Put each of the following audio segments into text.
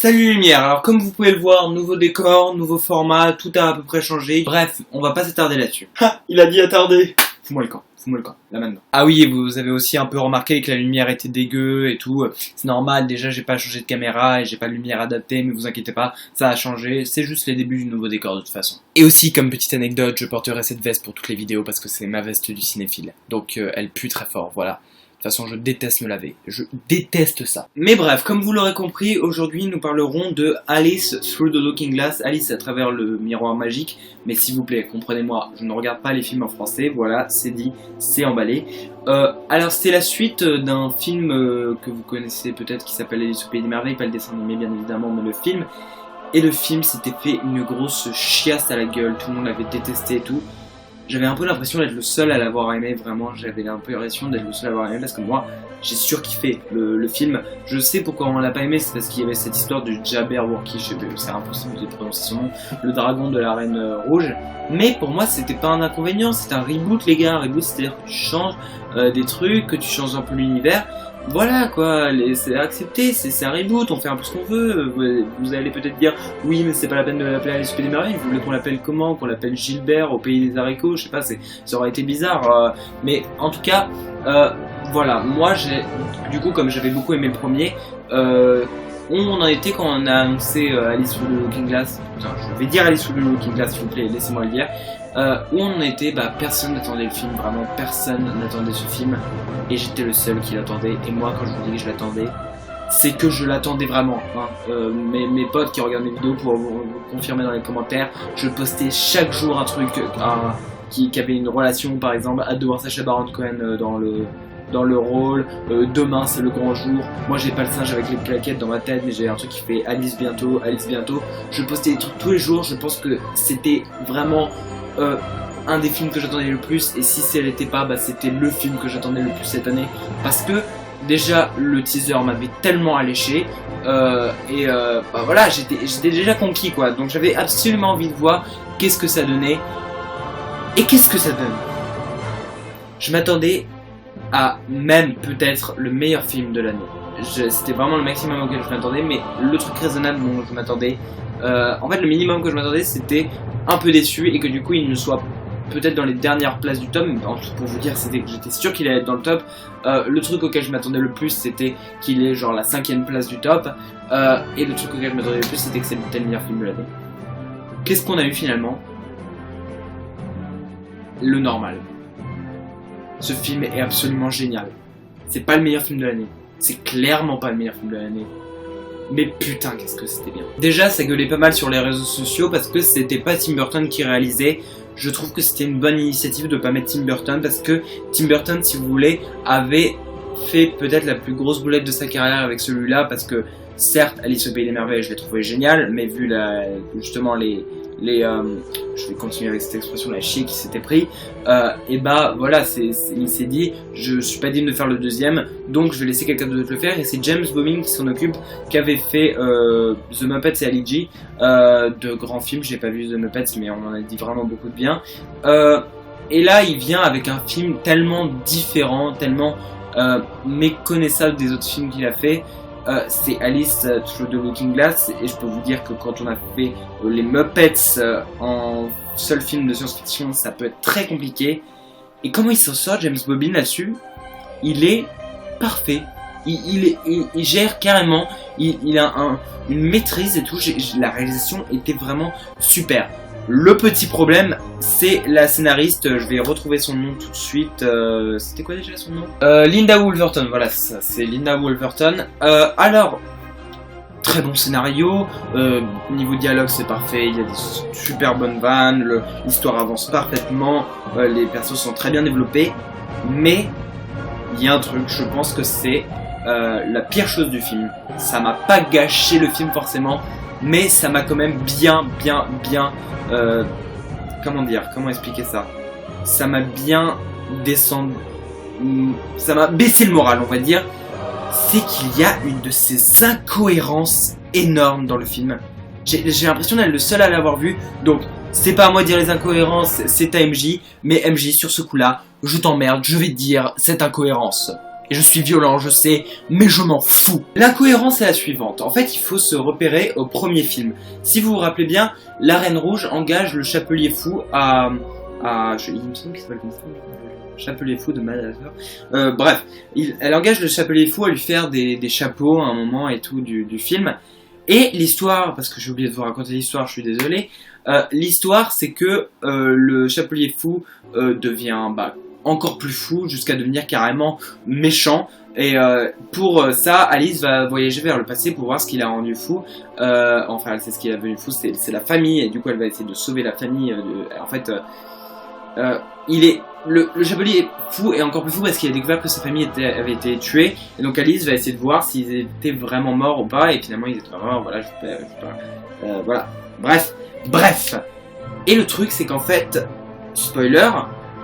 Salut Lumière, alors comme vous pouvez le voir, nouveau décor, nouveau format, tout a à peu près changé. Bref, on va pas s'attarder là-dessus. Ha, il a dit attarder. Fous-moi le camp, là maintenant. Ah oui, et vous avez aussi un peu remarqué que la lumière était dégueu et tout. C'est normal, déjà j'ai pas changé de caméra et j'ai pas de lumière adaptée, mais vous inquiétez pas, ça a changé. C'est juste les débuts du nouveau décor de toute façon. Et aussi, comme petite anecdote, je porterai cette veste pour toutes les vidéos parce que c'est ma veste du cinéphile. Donc elle pue très fort, voilà. De toute façon, je déteste me laver. Je déteste ça. Mais bref, comme vous l'aurez compris, aujourd'hui, nous parlerons de Alice Through the Looking Glass. Alice à travers le miroir magique. Mais s'il vous plaît, comprenez-moi, je ne regarde pas les films en français. Voilà, c'est dit, c'est emballé. Alors, c'est la suite d'un film que vous connaissez peut-être qui s'appelle Alice au Pays des Merveilles. Pas le dessin animé, bien évidemment, mais le film. Et le film s'était fait une grosse chiasse à la gueule. Tout le monde l'avait détesté et tout. J'avais un peu l'impression d'être le seul à l'avoir aimé, vraiment, j'avais l'impression d'être le seul à l'avoir aimé parce que moi, j'ai surkiffé le film. Je sais pourquoi on l'a pas aimé, c'est parce qu'il y avait cette histoire du Jabberwocky, je sais plus, c'est impossible de prononcer son nom, le dragon de la Reine Rouge. Mais pour moi, c'était pas un inconvénient, c'est un reboot les gars, un reboot c'est-à-dire que tu changes des trucs, que tu changes un peu l'univers. Voilà quoi, c'est accepté, c'est un reboot, on fait un peu ce qu'on veut. Vous allez peut-être dire, oui mais c'est pas la peine de l'appeler Alice au Pays des Merveilles, vous voulez qu'on l'appelle comment? Qu'on l'appelle Gilbert au Pays des Haricots, je sais pas, ça aurait été bizarre. Mais en tout cas, voilà, moi j'ai, du coup comme j'avais beaucoup aimé le premier, on en était quand on a annoncé Alice Through the Looking Glass, putain, je vais dire Alice Through the Looking Glass s'il vous plaît, laissez-moi le dire. Où on en était, personne n'attendait le film, vraiment personne n'attendait ce film et j'étais le seul qui l'attendait. Et moi quand je vous dis que je l'attendais, c'est que je l'attendais vraiment hein. Mes potes qui regardent mes vidéos pourront vous confirmer dans les commentaires, je postais chaque jour un truc qui avait une relation, par exemple hâte de voir Sacha Baron Cohen dans le rôle, demain c'est le grand jour, moi j'ai pas le singe avec les claquettes dans ma tête mais j'ai un truc qui fait Alice bientôt, je postais des trucs tous les jours, je pense que c'était vraiment un des films que j'attendais le plus, et si elle n'était pas, c'était le film que j'attendais le plus cette année, parce que déjà le teaser m'avait tellement alléché, voilà, j'étais déjà conquis quoi, donc j'avais absolument envie de voir qu'est-ce que ça donnait, et qu'est-ce que ça donne. Je m'attendais à même peut-être le meilleur film de l'année, c'était vraiment le maximum auquel je m'attendais, mais le truc raisonnable dont je m'attendais, en fait le minimum que je m'attendais c'était un peu déçu et que du coup il ne soit peut-être dans les dernières places du top, mais pour vous dire c'était que j'étais sûr qu'il allait être dans le top. Le truc auquel je m'attendais le plus c'était qu'il est genre la 5ème place du top, et le truc auquel je m'attendais le plus c'était que c'était le meilleur film de l'année. Qu'est-ce qu'on a eu finalement? Le normal. Ce film est absolument génial. C'est pas le meilleur film de l'année, c'est clairement pas le meilleur film de l'année. Mais putain qu'est-ce que c'était bien. Déjà ça gueulait pas mal sur les réseaux sociaux parce que c'était pas Tim Burton qui réalisait. Je trouve que c'était une bonne initiative de pas mettre Tim Burton parce que Tim Burton, si vous voulez, avait fait peut-être la plus grosse boulette de sa carrière avec celui-là, parce que certes Alice au Pays des Merveilles je l'ai trouvé génial, mais vu justement je vais continuer avec cette expression, la chier qui s'était pris, et voilà, il s'est dit je suis pas digne de faire le deuxième, donc je vais laisser quelqu'un d'autre le faire, et c'est James Bobin qui s'en occupe, qui avait fait The Muppets et Ali G, de grands films. J'ai pas vu The Muppets mais on en a dit vraiment beaucoup de bien, et là il vient avec un film tellement différent, tellement méconnaissable des autres films qu'il a fait. C'est Alice Through the Looking Glass, et je peux vous dire que quand on a fait les Muppets en seul film de science-fiction, ça peut être très compliqué. Et comment il s'en sort, James Bobin, là-dessus? Il est parfait. Il gère carrément, il a une maîtrise et tout, la réalisation était vraiment super. Le petit problème, c'est la scénariste, je vais retrouver son nom tout de suite, c'était quoi déjà son nom? Linda Woolverton, voilà, c'est Linda Woolverton. Alors, très bon scénario, niveau dialogue c'est parfait, il y a des super bonnes vannes, l'histoire avance parfaitement, les persos sont très bien développés, mais il y a un truc, je pense que c'est la pire chose du film. Ça m'a pas gâché le film forcément, mais ça m'a quand même bien comment expliquer ça, ça m'a bien ça m'a baissé le moral, on va dire. C'est qu'il y a une de ces incohérences énormes dans le film. J'ai l'impression d'être le seul à l'avoir vu, donc c'est pas à moi de dire les incohérences, c'est à MJ, mais MJ sur ce coup là, je t'emmerde, je vais te dire cette incohérence. Et je suis violent, je sais, mais je m'en fous. L'incohérence est la suivante. En fait, il faut se repérer au premier film. Si vous vous rappelez bien, la Reine Rouge engage le Chapelier Fou il me semble qu'il s'appelle comme ça. Chapelier Fou de Madagascar. Bref, elle engage le Chapelier Fou à lui faire des chapeaux à un moment et tout du film. Et l'histoire, parce que j'ai oublié de vous raconter l'histoire, je suis désolé. L'histoire, c'est que le Chapelier Fou devient encore plus fou jusqu'à devenir carrément méchant. Et pour ça, Alice va voyager vers le passé pour voir ce qu'il a rendu fou. Enfin, elle sait ce qu'il a rendu fou, c'est la famille. Et du coup, elle va essayer de sauver la famille. En fait, le Chapelier Fou est encore plus fou parce qu'il a découvert que sa famille avait été tuée. Et donc Alice va essayer de voir s'ils étaient vraiment morts ou pas. Et finalement, ils étaient pas morts. Voilà, voilà. Bref. Et le truc, c'est qu'en fait, spoiler,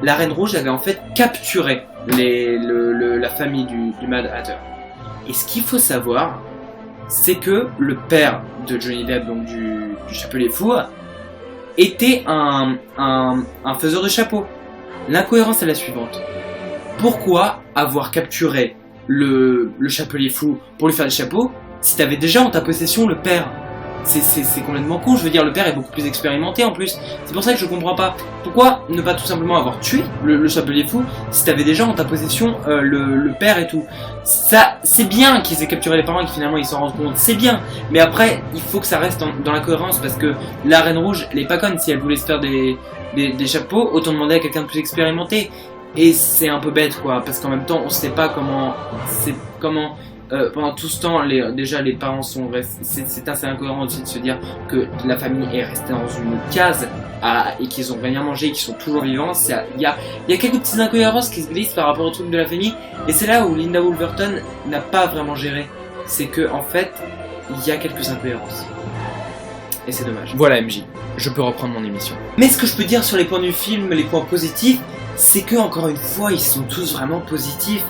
la Reine Rouge avait en fait capturé la famille du Mad Hatter. Et ce qu'il faut savoir, c'est que le père de Johnny Depp, donc du Chapelier Fou, était un faiseur de chapeaux. L'incohérence est la suivante. Pourquoi avoir capturé le Chapelier Fou pour lui faire des chapeaux si t'avais déjà en ta possession le père? C'est complètement con, je veux dire, le père est beaucoup plus expérimenté en plus. C'est pour ça que je comprends pas. Pourquoi ne pas tout simplement avoir tué le Chapelier Fou si t'avais déjà en ta possession le père et tout? Ça, c'est bien qu'ils aient capturé les parents et que finalement ils s'en rendent compte, c'est bien. Mais après, il faut que ça reste dans la cohérence parce que la Reine Rouge, elle est pas conne. Si elle voulait se faire des chapeaux, autant demander à quelqu'un de plus expérimenté. Et c'est un peu bête quoi, parce qu'en même temps, on sait pas comment... pendant tout ce temps, déjà les parents sont restés. C'est assez incohérent aussi de se dire que la famille est restée dans une case et qu'ils ont rien mangé et qu'ils sont toujours vivants. Il y a quelques petites incohérences qui se glissent par rapport au truc de la famille. Et c'est là où Linda Woolverton n'a pas vraiment géré. C'est que en fait, il y a quelques incohérences. Et c'est dommage. Voilà MJ, je peux reprendre mon émission. Mais ce que je peux dire sur les points du film, les points positifs, c'est que encore une fois, ils sont tous vraiment positifs.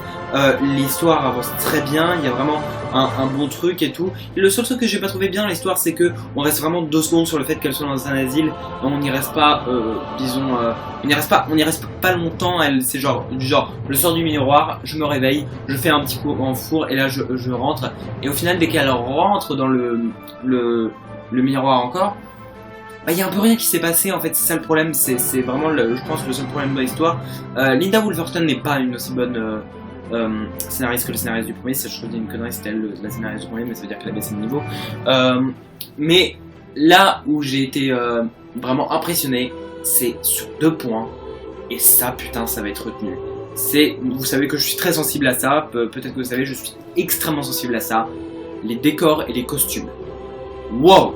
L'histoire avance très bien, il y a vraiment un bon truc et tout. Et le seul truc que j'ai pas trouvé bien dans l'histoire, c'est que on reste vraiment 2 secondes sur le fait qu'elle soit dans un asile. On n'y reste pas, on n'y reste pas longtemps. C'est du genre, je sors du miroir, je me réveille, je fais un petit coup en four et là je rentre. Et au final, dès qu'elle rentre dans le miroir encore, il y a un peu rien qui s'est passé en fait. C'est ça le problème. C'est vraiment je pense le seul problème de l'histoire. Linda Woolverton n'est pas une aussi bonne scénariste que le scénariste du premier. Ça, je dis une connerie, c'était elle la scénariste du premier, mais ça veut dire qu'elle a baissé de niveau. Mais là où j'ai été vraiment impressionné, c'est sur 2 points. Et ça, putain, ça va être retenu. Vous savez que je suis très sensible à ça. Peut-être que vous savez, je suis extrêmement sensible à ça. Les décors et les costumes. Wow,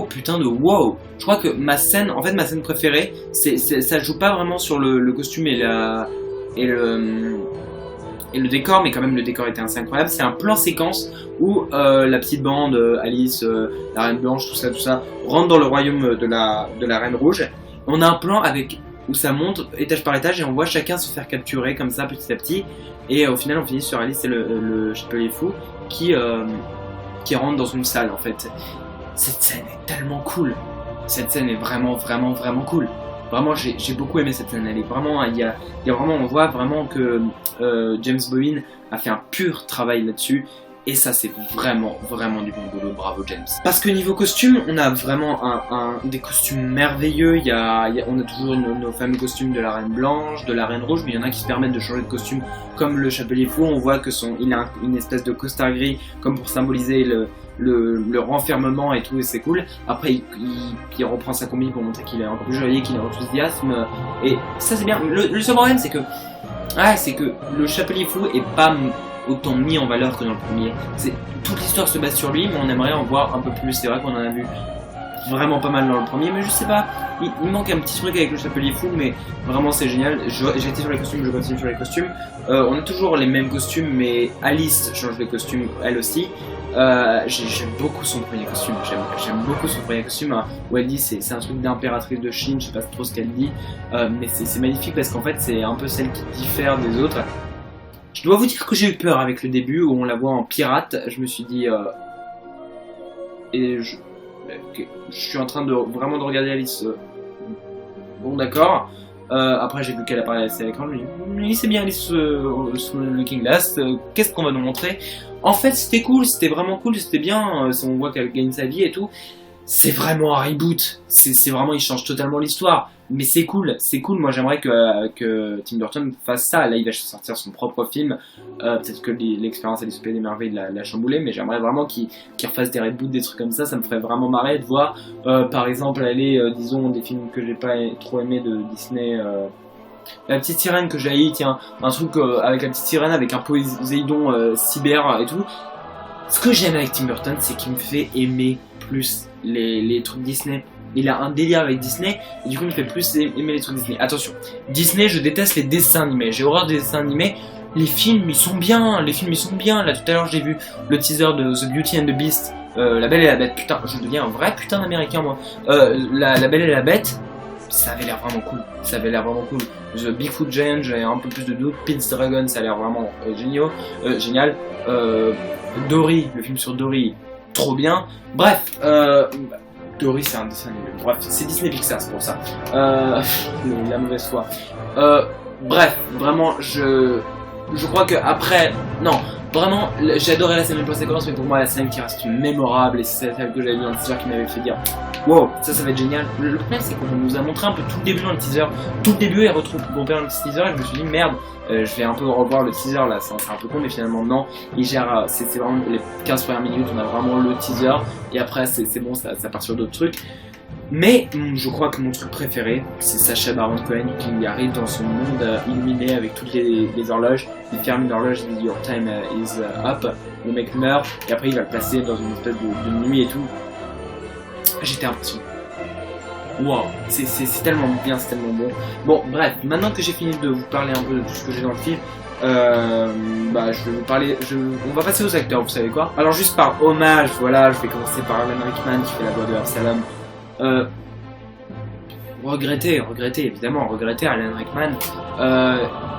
putain de wow. Je crois que ma scène préférée, ça joue pas vraiment sur le costume et le décor, mais quand même le décor était assez incroyable. C'est un plan séquence où la petite bande, Alice, la Reine Blanche, tout ça, rentre dans le royaume de la Reine Rouge. On a un plan où ça monte étage par étage et on voit chacun se faire capturer comme ça petit à petit. Et au final, on finit sur Alice et le Chapelier Fou qui rentre dans une salle en fait. Cette scène est tellement cool. Cette scène est vraiment cool. Vraiment, j'ai beaucoup aimé cette scène. Elle est vraiment, il y a vraiment, on voit vraiment que James Bowen a fait un pur travail là-dessus. Et ça, c'est vraiment du bon boulot. Bravo James. Parce que niveau costume, on a vraiment des costumes merveilleux. On a toujours nos fameux costumes de la Reine Blanche, de la Reine Rouge, mais il y en a qui se permettent de changer de costume, comme le Chapelier Fou. On voit que il a une espèce de costard gris, comme pour symboliser le renfermement et tout, et c'est cool. Après, il reprend sa combi pour montrer qu'il est encore plus joli, qu'il a enthousiasme. Et ça, c'est bien. Le seul problème, c'est que le Chapelier Fou est pas autant mis en valeur que dans le premier. Toute l'histoire se base sur lui, mais on aimerait en voir un peu plus. C'est vrai qu'on en a vu vraiment pas mal dans le premier, mais je sais pas, il manque un petit truc avec le Chapelier Fou, mais vraiment c'est génial. J'ai été sur les costumes, je continue sur les costumes. On a toujours les mêmes costumes, mais Alice change de costume elle aussi. J'aime beaucoup son premier costume, j'aime beaucoup son premier costume, hein, où elle dit c'est un truc d'impératrice de Chine, je sais pas trop ce qu'elle dit, mais c'est magnifique parce qu'en fait c'est un peu celle qui diffère des autres. Je dois vous dire que j'ai eu peur avec le début où on la voit en pirate. Je me suis dit je suis en train de regarder Alice. Bon d'accord. Après j'ai vu qu'elle apparaissait à l'écran, je me dis oui, c'est bien Alice sous le Looking Glass, qu'est-ce qu'on va nous montrer? En fait c'était cool, c'était vraiment cool, c'était bien, on voit qu'elle gagne sa vie et tout. C'est vraiment un reboot, c'est vraiment, il change totalement l'histoire, mais c'est cool, moi j'aimerais que Tim Burton fasse ça. Là il va sortir son propre film, peut-être que l'expérience Alice au Pays des Merveilles l'a chamboulé, mais j'aimerais vraiment qu'il refasse des reboots, des trucs comme ça me ferait vraiment marrer de voir, par exemple aller, disons, des films que j'ai pas trop aimé de Disney, La Petite Sirène que j'ai haï, tiens, un truc avec La Petite Sirène, avec un Poséidon cyber et tout. Ce que j'aime avec Tim Burton, c'est qu'il me fait aimer plus les trucs Disney. Il a un délire avec Disney, et du coup il me fait plus aimer les trucs Disney. Attention, Disney, je déteste les dessins animés, j'ai horreur des dessins animés. Les films ils sont bien, Là tout à l'heure j'ai vu le teaser de The Beauty and the Beast, La Belle et la Bête, putain, je deviens un vrai putain d'américain moi. La Belle et la Bête, ça avait l'air vraiment cool, The Bigfoot Giant, j'avais un peu plus de doute. Pete's Dragon, ça a l'air vraiment génial. Dory, le film sur Dory, trop bien. Bref, Dory c'est un dessin animé. Bref, c'est Disney Pixar, c'est pour ça. La mauvaise foi. Bref, vraiment, je crois que après, non, vraiment, j'ai adoré la scène de post-séquence, mais pour moi la scène qui reste mémorable, et c'est celle que j'avais vu dans le teaser qui m'avait fait dire wow, ça va être génial. Le problème c'est qu'on nous a montré un peu tout le début dans le teaser, et retrouve mon père dans le teaser, et je me suis dit merde, je vais un peu revoir le teaser là, c'est un peu con, mais finalement non, il gère, c'est vraiment les 15 premières minutes, on a vraiment le teaser, et après c'est bon, ça part sur d'autres trucs. Mais je crois que mon truc préféré, c'est Sacha Baron Cohen qui arrive dans son monde illuminé avec toutes les horloges. Il ferme une horloge, il dit Your time is up, le mec meurt, et après il va le placer dans une espèce de nuit et tout. J'étais impressionné. Waouh, c'est tellement bien, c'est tellement bon. Bon, bref, maintenant que j'ai fini de vous parler un peu de tout ce que j'ai dans le film, je vais vous parler, on va passer aux acteurs, vous savez quoi. Alors juste par hommage, voilà, je vais commencer par Alan Rickman qui fait la voix de Absalom. Regretter évidemment, Alan Rickman.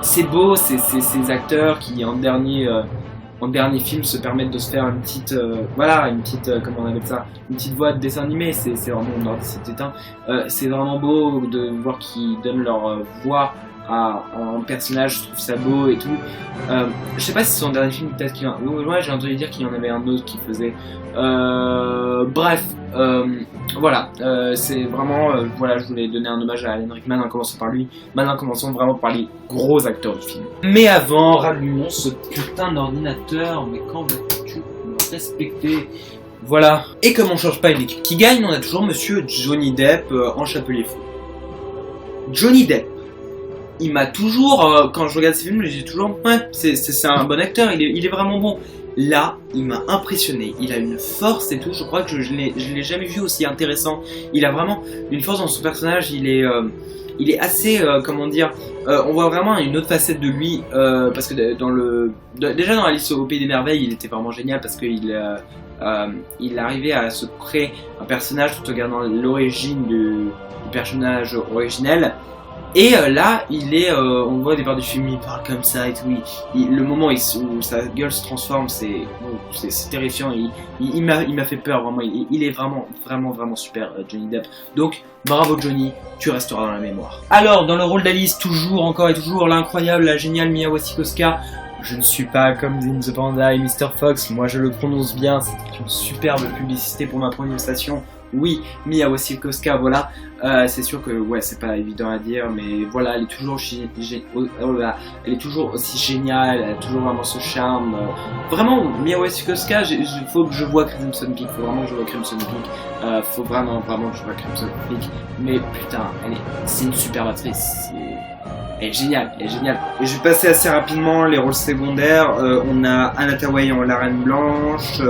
C'est beau, ces acteurs qui en dernier film se permettent de se faire une petite, comment on appelle ça, une petite voix de dessin animé. C'est vraiment, mon ordi s'est éteint. C'est vraiment beau de voir qu'ils donnent leur voix à un personnage, je trouve ça beau et tout. Je sais pas si c'est son dernier film, peut-être qu'il y en a... Ouais, j'ai entendu dire qu'il y en avait un autre qui faisait. Bref, voilà, c'est vraiment, voilà, je voulais donner un hommage à Alan Rickman en commençant par lui. Maintenant, commençons vraiment par les gros acteurs du film. Mais avant, rallumons ce putain d'ordinateur, mais quand vas-tu me respecter? Voilà. Et comme on change pas une équipe qui gagne, on a toujours monsieur Johnny Depp en chapelier fou. Johnny Depp. Il m'a toujours, quand je regarde ces films, je dis toujours, ouais, c'est un bon acteur, il est vraiment bon. Là, il m'a impressionné, il a une force et tout, je crois que je l'ai jamais vu aussi intéressant. Il a vraiment une force dans son personnage, il est assez, comment dire, on voit vraiment une autre facette de lui, parce que déjà dans Alice au Pays des Merveilles, il était vraiment génial parce qu'il arrivait à se créer un personnage tout en gardant l'origine du personnage originel. Et là, on voit au départ du film, il parle comme ça et tout. Le moment où sa gueule se transforme, c'est terrifiant. Il m'a fait peur, vraiment. Il est vraiment super, Johnny Depp. Donc, bravo Johnny, tu resteras dans la mémoire. Alors, dans le rôle d'Alice, encore et toujours, l'incroyable, la géniale Mia Wasikowska. Je ne suis pas comme Dean the Panda et Mr. Fox, moi je le prononce bien, c'était une superbe publicité pour ma prononciation. Oui, Mia Wasikowska, voilà. C'est sûr que ouais, c'est pas évident à dire, mais voilà, elle est toujours aussi géniale, elle a toujours vraiment ce charme. Vraiment, Mia Wasikowska, il faut que je vois Crimson Peak, faut vraiment que je vois Crimson Peak. Mais putain, c'est une super actrice. Elle est géniale. Et je vais passer assez rapidement les rôles secondaires. On a Anna Thaoué en La Reine Blanche.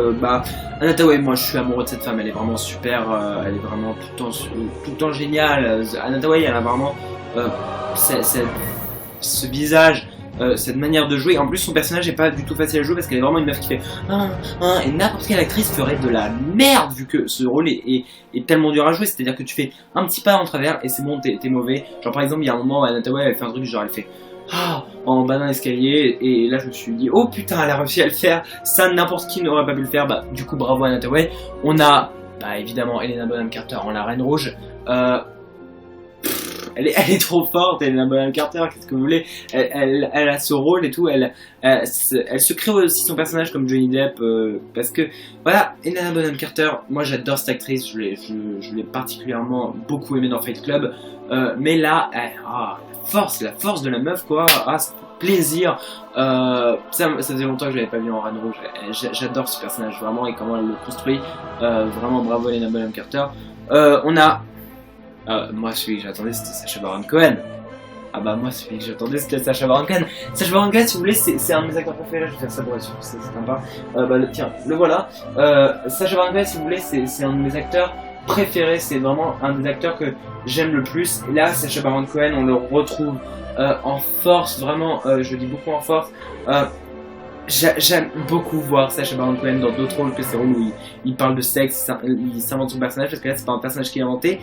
Anna Thaoué, moi je suis amoureux de cette femme, elle est vraiment super, elle est vraiment tout le temps géniale. Anna Thaoué, elle a vraiment ce visage, cette manière de jouer. En plus, son personnage n'est pas du tout facile à jouer parce qu'elle est vraiment une meuf qui fait et n'importe quelle actrice ferait de la merde vu que ce rôle est tellement dur à jouer. C'est-à-dire que tu fais un petit pas en travers et c'est bon, t'es mauvais. Genre par exemple, il y a un moment où Anna Thaoué elle fait un truc genre elle fait en bas d'un escalier, et là je me suis dit oh putain, elle a réussi à le faire, ça n'importe qui n'aurait pas pu le faire. Du coup bravo Anna Thaoué. On a évidemment Helena Bonham Carter en La Reine Rouge. elle est trop forte, Helena Bonham Carter, qu'est-ce que vous voulez, elle a ce rôle et tout, elle se crée aussi son personnage comme Johnny Depp, parce que, voilà, Helena Bonham Carter, moi j'adore cette actrice, je l'ai particulièrement beaucoup aimée dans Fight Club, mais là, la force de la meuf, quoi, ça fait plaisir, ça faisait longtemps que je l'avais pas vu en Reine Rouge, j'adore ce personnage, vraiment, et comment elle le construit, vraiment bravo Helena Bonham Carter. On a... moi celui que j'attendais c'était Sacha Baron Cohen. Ah bah moi celui que j'attendais c'était Sacha Baron Cohen. Sacha Baron Cohen, si vous voulez, c'est un de mes acteurs préférés, je vais faire ça pour être sûr, c'est sympa. Tiens, le voilà. Sacha Baron Cohen, si vous voulez, c'est un de mes acteurs préférés, c'est vraiment un des acteurs que j'aime le plus. Et là, Sacha Baron Cohen, on le retrouve en force, vraiment, je dis beaucoup en force. J'aime beaucoup voir Sacha Baron Cohen dans d'autres rôles que ces rôles où il parle de sexe, il s'invente son personnage, parce que là c'est pas un personnage qui est inventé.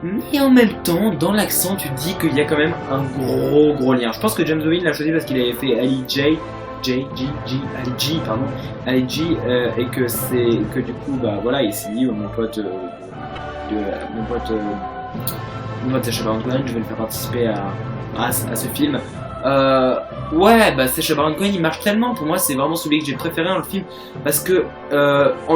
Mais en même temps, dans l'accent, tu te dis qu'il y a quand même un gros lien. Je pense que James Owen l'a choisi parce qu'il avait fait Ali G, et que du coup, bah voilà, il s'est dit, mon pote Sacha Baron Cohen, je vais le faire participer à ce film. Ouais, bah Sacha Baron Cohen il marche tellement, pour moi c'est vraiment celui que j'ai préféré dans le film parce que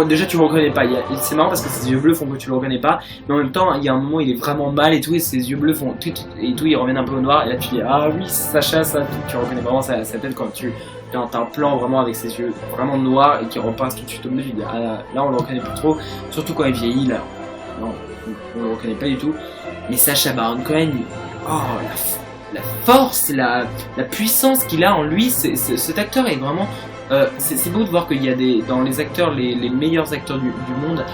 déjà tu le reconnais pas, c'est marrant parce que ses yeux bleus font que tu le reconnais pas, mais en même temps il y a un moment il est vraiment mal et tout et ses yeux bleus font tout et tout, ils reviennent un peu au noir et là tu dis ah oui Sacha, ça tu reconnais vraiment sa tête quand t'as un plan vraiment avec ses yeux vraiment noirs et qui repasse tout de suite au milieu, tu dis ah là on le reconnaît plus trop, surtout quand il vieillit là, non on le reconnaît pas du tout, mais Sacha Baron Cohen, la force, la puissance qu'il a en lui, cet acteur est vraiment... c'est beau de voir qu'il y a dans les acteurs, les meilleurs acteurs du monde,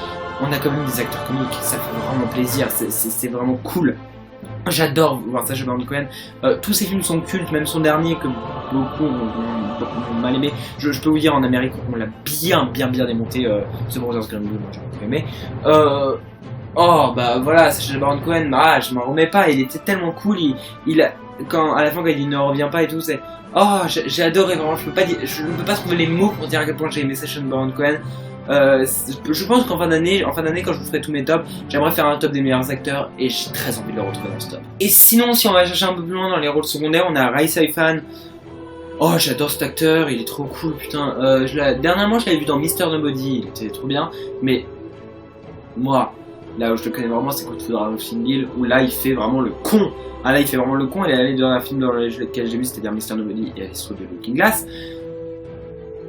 on a quand même des acteurs comiques, ça fait vraiment plaisir, c'est vraiment cool. J'adore voir Sacha Baron Cohen, tous ses films sont cultes, même son dernier que beaucoup ont mal aimé. Je peux vous dire, en Amérique, on l'a bien démonté, The Brothers Greenwood, moi j'ai beaucoup aimé. Oh bah voilà, Sacha Baron Cohen, je m'en remets pas, il était tellement cool, à la fin quand il ne revient pas et tout, c'est j'ai adoré vraiment, je ne peux pas trouver les mots pour dire à quel point j'ai aimé Sacha Baron Cohen. Je pense qu'en fin d'année quand je vous ferai tous mes tops, j'aimerais faire un top des meilleurs acteurs et j'ai très envie de le retrouver dans ce top. Et sinon, si on va chercher un peu plus loin dans les rôles secondaires, on a Rhys Ifan. Oh, j'adore cet acteur, il est trop cool, putain. Dernièrement, je l'avais vu dans Mr. Nobody, il était trop bien, mais moi, là où je le connais vraiment, c'est quand il fait dans Single, où là il fait vraiment le con. Ah là il fait vraiment le con, et l'année dans un film dans lequel j'ai vu, c'est-à-dire Mr. Nobody et Alice de Looking Glass,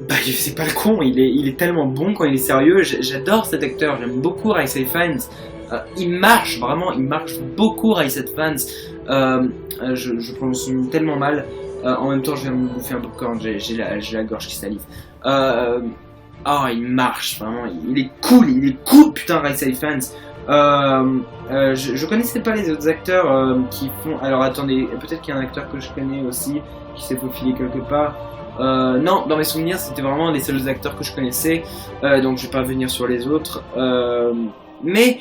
bah c'est pas le con, il est tellement bon quand il est sérieux, j'adore cet acteur, j'aime beaucoup Rhys Ifans, il marche beaucoup Rhys Ifans, je prononce son nom tellement mal, en même temps je viens de me bouffer un popcorn, j'ai la gorge qui salive. Il marche vraiment, il est cool putain Rhys Ifans. Je connaissais pas les autres acteurs qui font. Alors attendez, peut-être qu'il y a un acteur que je connais aussi qui s'est faufilé quelque part. Non, dans mes souvenirs, c'était vraiment un des seuls acteurs que je connaissais, donc je vais pas revenir sur les autres. Mais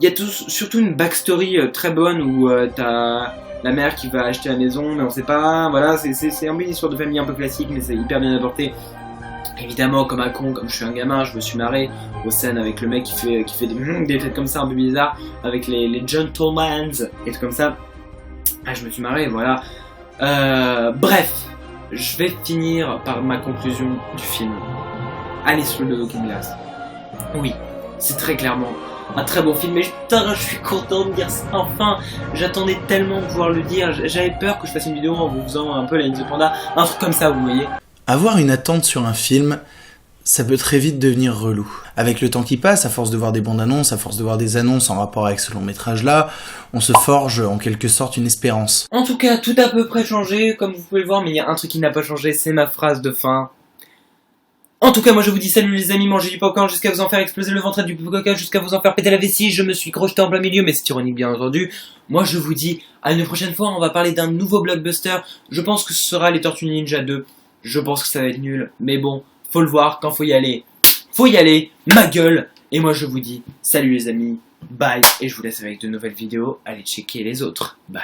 il y a surtout une backstory très bonne où t'as la mère qui va acheter la maison, mais on sait pas. Voilà, c'est un peu une histoire de famille un peu classique, mais c'est hyper bien apporté. Évidemment, comme un con, comme je suis un gamin, je me suis marré aux scènes avec le mec qui fait des fêtes comme ça un peu bizarres, avec les gentlemen et tout comme ça. Je me suis marré, voilà. Bref, je vais finir par ma conclusion du film. Alice Through the Looking Glass. Oui, c'est très clairement un très bon film, mais putain, je suis content de dire ça enfin. J'attendais tellement de pouvoir le dire. J'avais peur que je fasse une vidéo en vous faisant un peu la Ninja Panda, un truc comme ça, vous voyez. Avoir une attente sur un film, ça peut très vite devenir relou. Avec le temps qui passe, à force de voir des bandes annonces, à force de voir des annonces en rapport avec ce long métrage-là, on se forge en quelque sorte une espérance. En tout cas, tout a à peu près changé, comme vous pouvez le voir, mais il y a un truc qui n'a pas changé, c'est ma phrase de fin. En tout cas, moi je vous dis salut les amis, mangez du popcorn jusqu'à vous en faire exploser le ventre et du coca jusqu'à vous en faire péter la vessie. Je me suis crocheté en plein milieu, mais c'est ironique bien entendu. Moi je vous dis à une prochaine fois, on va parler d'un nouveau blockbuster. Je pense que ce sera les Tortues Ninja 2. Je pense que ça va être nul, mais bon, faut le voir quand faut y aller. Faut y aller, ma gueule. Et moi je vous dis salut les amis, bye. Et je vous laisse avec de nouvelles vidéos, allez checker les autres, bye.